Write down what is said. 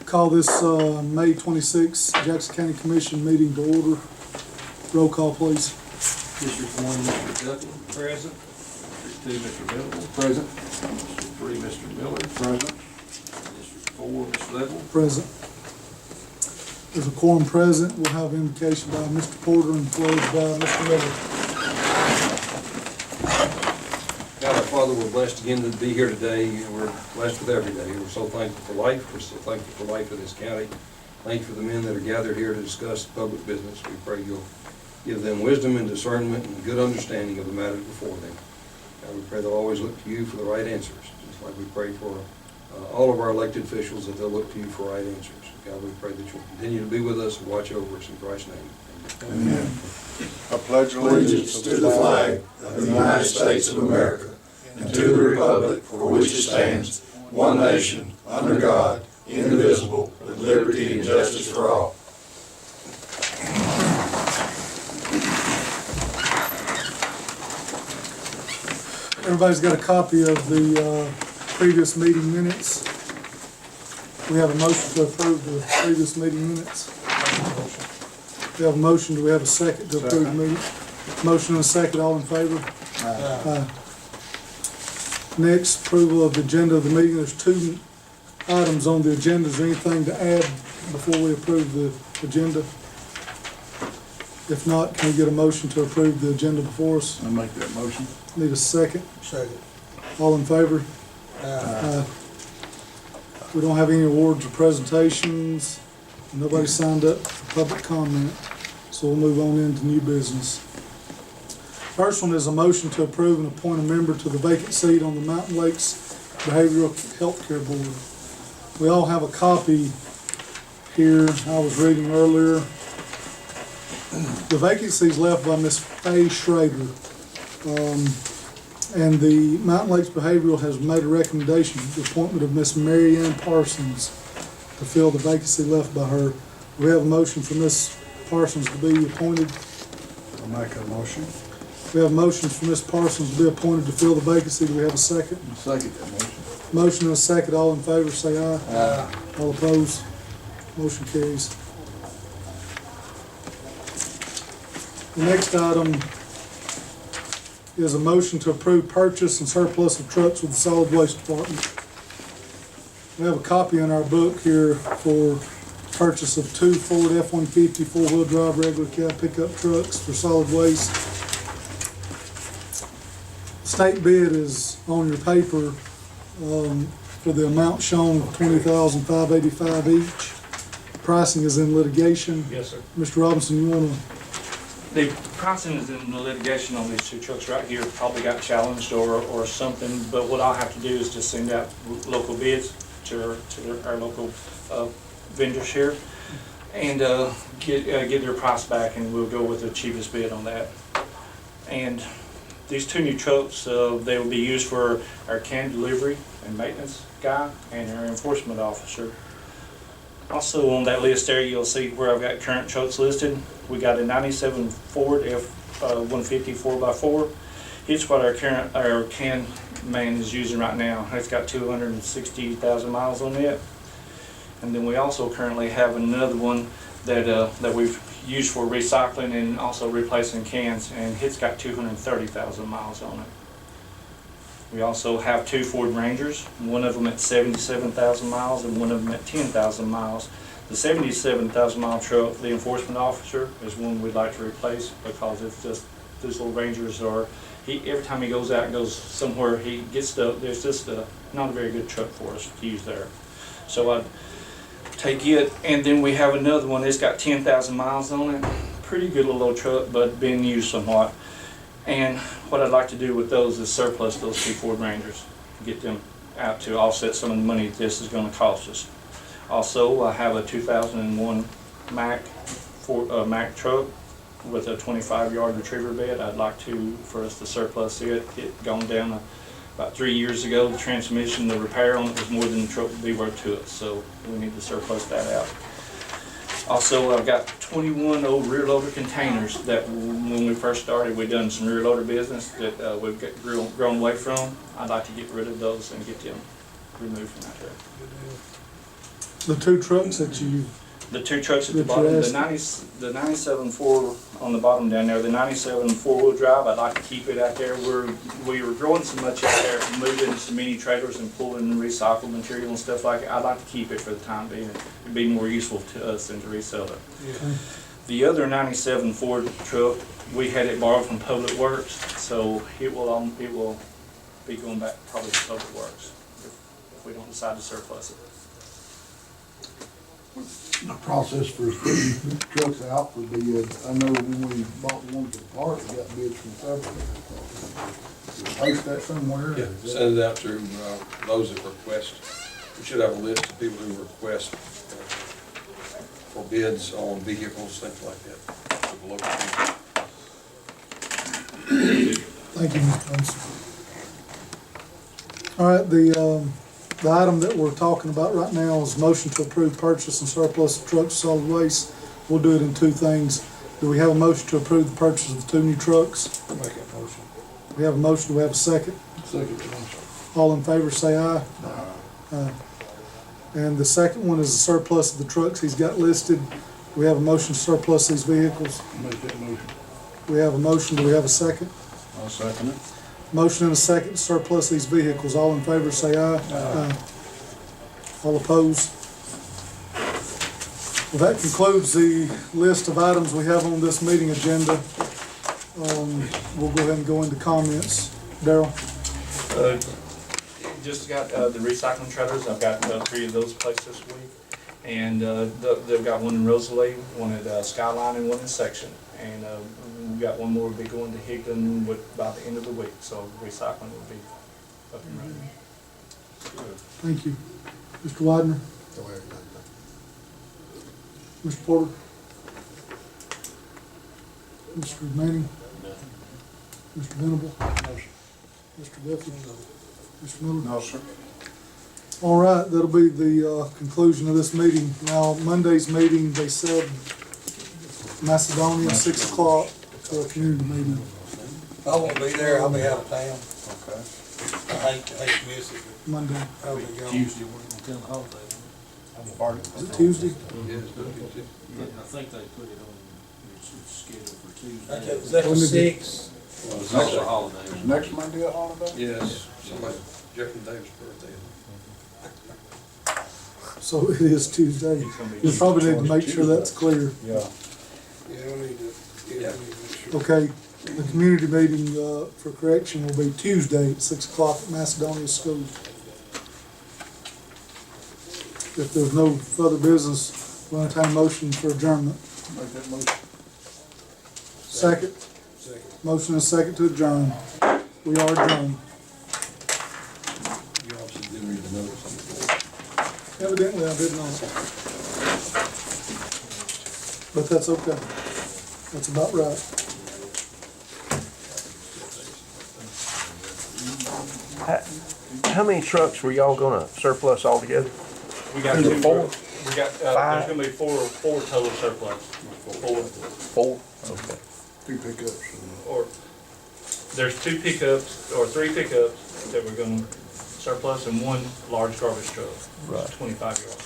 Call this May 26th Jackson County Commission meeting to order. Roll call, please. District 1, Mr. Duffy. Present. District 2, Mr. Venable. Present. District 3, Mr. Miller. Present. District 4, Mr. Level. Present. There's a quorum present. We'll have invocation by Mr. Porter and closed by Mr. Miller. God, our Father, we're blessed again to be here today, and we're blessed with every day. We're so thankful for life. We're so thankful for life in this county. Thank you for the men that are gathered here to discuss public business. We pray you'll give them wisdom and discernment and good understanding of the matters before them. God, we pray they'll always look to you for the right answers, just like we pray for all of our elected officials, that they'll look to you for right answers. God, we pray that you'll continue to be with us and watch over us in Christ's name. Amen. Amen. I pledge allegiance to the flag of the United States of America and to the republic for which it stands, one nation, under God, indivisible, with liberty and justice for all. Everybody's got a copy of the previous meeting minutes. We have a motion to approve the previous meeting minutes. We have a motion. Do we have a second to approve the meeting? Motion and a second. All in favor? Aye. Next, approval of the agenda of the meeting. There's two items on the agenda. Is there anything to add before we approve the agenda? If not, can we get a motion to approve the agenda before us? I'll make that motion. Need a second? Second. All in favor? Aye. We don't have any awards or presentations. Nobody signed up for public comment, so we'll move on into new business. First one is a motion to approve and appoint a member to the vacant seat on the Mountain Lakes Behavioral Health Care Board. We all have a copy here. I was reading earlier. The vacancy is left by Ms. Faye Schrader. And the Mountain Lakes Behavioral has made a recommendation for the appointment of Ms. Mary Ann Parsons to fill the vacancy left by her. We have a motion for Ms. Parsons to be appointed. I'll make a motion. We have a motion for Ms. Parsons to be appointed to fill the vacancy. Do we have a second? I'll second that motion. Motion and a second. All in favor say aye. Aye. All opposed? Motion carries. The next item is a motion to approve purchase and surplus of trucks with the solid waste department. We have a copy in our book here for purchase of two Ford F-150 four-wheel drive regular cab pickup trucks for solid waste. State bid is on your paper for the amount shown of $20,585 each. Pricing is in litigation. Yes, sir. Mr. Robinson, you want to? The pricing is in the litigation on these two trucks right here. Probably got challenged or something, but what I'll have to do is just send out local bids to our local vendors here and get their price back, and we'll go with the cheapest bid on that. And these two new trucks, they will be used for our can delivery and maintenance guy and our enforcement officer. Also on that list there, you'll see where I've got current trucks listed. We got a 97 Ford F-150 4x4. It's what our can man is using right now. It's got 260,000 miles on it. And then we also currently have another one that we've used for recycling and also replacing cans, and it's got 230,000 miles on it. We also have two Ford Rangers, one of them at 77,000 miles and one of them at 10,000 miles. The 77,000 mile truck, the enforcement officer, is one we'd like to replace because it's just, these little Rangers are, every time he goes out and goes somewhere, he gets there's just not a very good truck for us to use there. So I'd take it, and then we have another one that's got 10,000 miles on it. Pretty good little truck, but been used somewhat. And what I'd like to do with those is surplus those two Ford Rangers, get them out to offset some of the money this is going to cost us. Also, I have a 2001 Mack truck with a 25-yard retriever bed. I'd like for us to surplus it. It gone down about 3 years ago. The transmission, the repair on it was more than the truck would be worth to us, so we need to surplus that out. Also, I've got 21 old rear loader containers that when we first started, we done some rear loader business that we've grown away from. I'd like to get rid of those and get them removed from out there. The two trucks that you, The two trucks at the That you bottom, asked. the 97 4 on the bottom down there, the 97 4-wheel drive, I'd like to keep it out there. We were growing so much out there, moving so many trailers and pulling recycled material and stuff like that. I'd like to keep it for the time being. It'd be more useful to us than to resell it. The other 97 Ford truck, we had it borrowed from Public Works, so it will be going back probably to Public Works if we don't decide to surplus it. The process for putting trucks out would be, I know when we bought the ones apart, we got bids from several. Place that somewhere. Yeah, send it out to those that request. We should have a list of people who request for bids on vehicles, things like that. For the local people. thank you, Mr. Thompson. All right, the item that we're talking about right now is motion to approve purchase and surplus of trucks, solid waste. We'll do it in two things. Do we have a motion to approve the purchase of the two new trucks? Make that motion. We have a motion, do we have a second? Second motion. All in favor, say aye. Aye. And the second one is the surplus of the trucks he's got listed. We have a motion to surplus these vehicles. Make that motion. We have a motion, do we have a second? I'll second it. Motion and a second to surplus these vehicles. All in favor, say aye. Aye. All opposed? Well, that concludes the list of items we have on this meeting agenda. We'll go ahead and go into comments. Darrell? Just got the recycling trailers. I've got 3 of those placed this week. And they've got one in Rosalie, one at Skyline, and one in Section. And we've got one more will be going to Higdon by the end of the week. So recycling will be up and running. Thank you. Mr. Widener? Mr. Porter? Mr. Manning? Mr. Venable? Mr. Duffy? Mr. Miller? No, sir. All right, that'll be the conclusion of this meeting. Now, Monday's meeting, they said Macedonia, 6 o'clock for a community meeting. I won't be there, I'll be out of town. Okay. I hate to miss it, Monday. but I'll be gone. Tuesday, we're gonna tell the holiday. Is it Tuesday? Yes, don't you see? I think they put it on, it's scheduled for Tuesday. Okay, is that the When did they- 6th? It's also a holiday. Is next Monday a holiday? Yes, somebody, Jeffrey Davis' birthday. So it is Tuesday. You probably need to make sure that's clear. Yeah. Yeah, we need to, yeah, we need to make sure. Okay, the community meeting for correction will be Tuesday at 6 o'clock at Macedonia School. If there's no further business, we'll entertain a motion for adjournment. Make that motion. Second, Second. motion and second to adjourn. We are adjourned. You obviously didn't read the notice on the board. Evidently, I did not. But that's okay. That's about right. How many trucks were y'all gonna surplus altogether? We got 2 more. We got, there's gonna be four total surplus. 4. 4? Okay. 2 pickups. Or, there's 2 pickups, or 3 pickups that we're gonna surplus and 1 large garbage truck. Right. 25-yard.